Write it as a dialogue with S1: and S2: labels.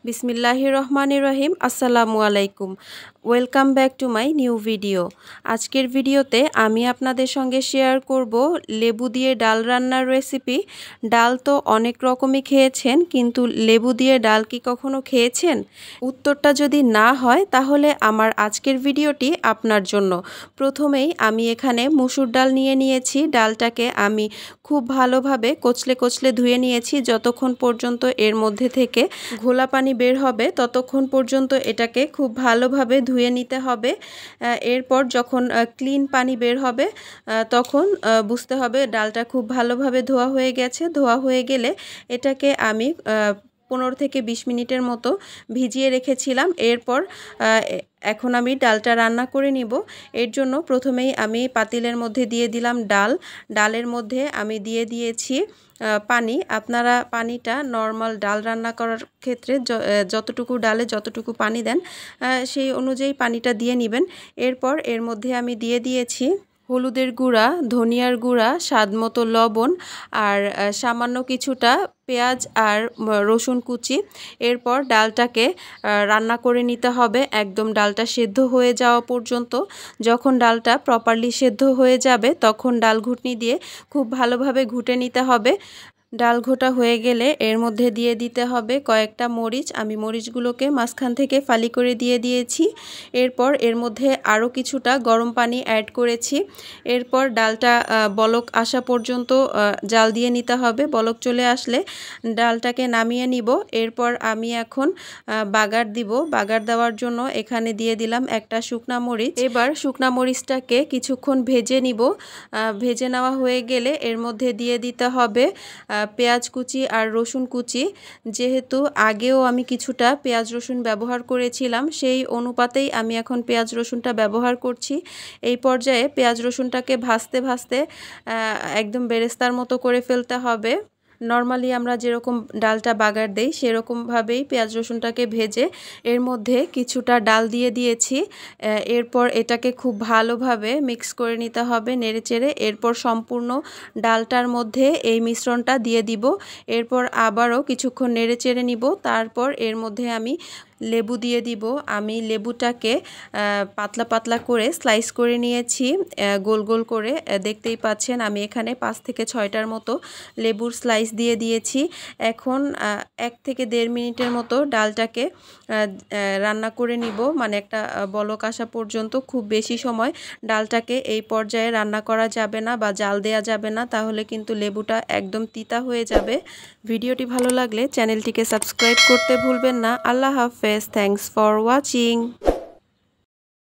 S1: বিসমিল্লাহির রহমানির রহিম। আসসালামু আলাইকুম। Welcome back to my new video. আজকের ভিডিওতে আমি আপনাদের সঙ্গে শেয়ার করব লেবু দিয়ে ডাল রান্নার রেসিপি। ডাল তো অনেক রকমই খেয়েছেন, কিন্তু লেবু দিয়ে ডাল কি কখনো খেয়েছেন? উত্তরটা যদি না হয় তাহলে আমার আজকের ভিডিওটি আপনার জন্য। প্রথমেই আমি এখানে মসুর ডাল নিয়ে নিয়েছি। ডালটাকে আমি খুব ভালোভাবে কচলে কচলে ধুয়ে নিয়েছি। যতক্ষণ পর্যন্ত এর মধ্যে থেকে ঘোলা পানি বের হবে ততক্ষণ পর্যন্ত এটাকে খুব ভালোভাবে ধুয়ে নিতে হবে। এরপর যখন ক্লিন পানি বের হবে তখন বুঝতে হবে ডালটা খুব ভালোভাবে ধোয়া হয়ে গেছে। ধোয়া হয়ে গেলে এটাকে আমি 15 থেকে 20 মিনিটের মতো ভিজিয়ে রেখেছিলাম। এরপর এখন আমি ডালটা রান্না করে নিব। এর জন্য প্রথমেই আমি পাতিলের মধ্যে দিয়ে দিলাম ডালের মধ্যে আমি দিয়ে দিয়েছি পানি। আপনারা পানিটা নর্মাল ডাল রান্না করার ক্ষেত্রে যতটুকু ডালে যতটুকু পানি দেন সেই অনুযায়ী পানিটা দিয়ে নেবেন। এরপর এর মধ্যে আমি দিয়ে দিয়েছি হলুদের গুঁড়া, ধনিয়ার গুঁড়া, স্বাদমতো লবণ আর সামান্য কিছুটা পেঁয়াজ আর রসুন কুচি। এরপর ডালটাকে রান্না করে নিতে হবে একদম ডালটা সেদ্ধ হয়ে যাওয়া পর্যন্ত। যখন ডালটা প্রপারলি সেদ্ধ হয়ে যাবে তখন ডাল ঘুটনি দিয়ে খুব ভালোভাবে ঘুটে নিতে হবে। ডাল ঘোটা হয়ে গেলে এর মধ্যে দিয়ে দিতে হবে কয়েকটা মরিচ। আমি মরিচগুলোকে মাঝখান থেকে ফালি করে দিয়ে দিয়েছি। এরপর এর মধ্যে আরও কিছুটা গরম পানি অ্যাড করেছি। এরপর ডালটা বলক আসা পর্যন্ত জাল দিয়ে নিতে হবে। বলক চলে আসলে ডালটাকে নামিয়ে নিব। এরপর আমি এখন বাগার দিব। বাগার দেওয়ার জন্য এখানে দিয়ে দিলাম একটা শুকনা মরিচ। এবার শুকনা মরিচটাকে কিছুক্ষণ ভেজে নিব। ভেজে নেওয়া হয়ে গেলে এর মধ্যে দিয়ে দিতে হবে পেঁয়াজ কুচি আর রসুন কুচি। যেহেতু আগেও আমি কিছুটা পেঁয়াজ রসুন ব্যবহার করেছিলাম, সেই অনুপাতেই আমি এখন পেঁয়াজ রসুনটা ব্যবহার করছি। এই পর্যায়ে পেঁয়াজ রসুনটাকে ভাজতে ভাজতে একদম বেরেস্তার মতো করে ফেলতে হবে। নর্মালি আমরা যেরকম ডালটা বাগার দেই সেরকমভাবেই পেঁয়াজ রসুনটাকে ভেজে এর মধ্যে কিছুটা ডাল দিয়ে দিয়েছি। এরপর এটাকে খুব ভালোভাবে মিক্স করে নিতে হবে নেড়েচেড়ে। এরপর সম্পূর্ণ ডালটার মধ্যে এই মিশ্রণটা দিয়ে দিব। এরপর আবারও কিছুক্ষণ নেড়েচেড়ে নিব। তারপর এর মধ্যে আমি লেবু দিয়ে দিব। আমি লেবুটাকে পাতলা পাতলা করে স্লাইস করে নিয়েছি, গোল গোল করে। দেখতেই পাচ্ছেন আমি এখানে 5 থেকে 6টার মতো লেবুর স্লাইস দিয়ে দিয়েছি। এখন 1 থেকে 1.5 মিনিটের মতো ডালটাকে রান্না করে নিব, মানে একটা বলক আসা পর্যন্ত। খুব বেশি সময় ডালটাকে এই পর্যায়ে রান্না করা যাবে না বা জাল দেওয়া যাবে না, তাহলে কিন্তু লেবুটা একদম তিতা হয়ে যাবে। ভিডিওটি ভালো লাগলে চ্যানেলটিকে সাবস্ক্রাইব করতে ভুলবেন না। আল্লাহ হাফেজ। Thanks for watching.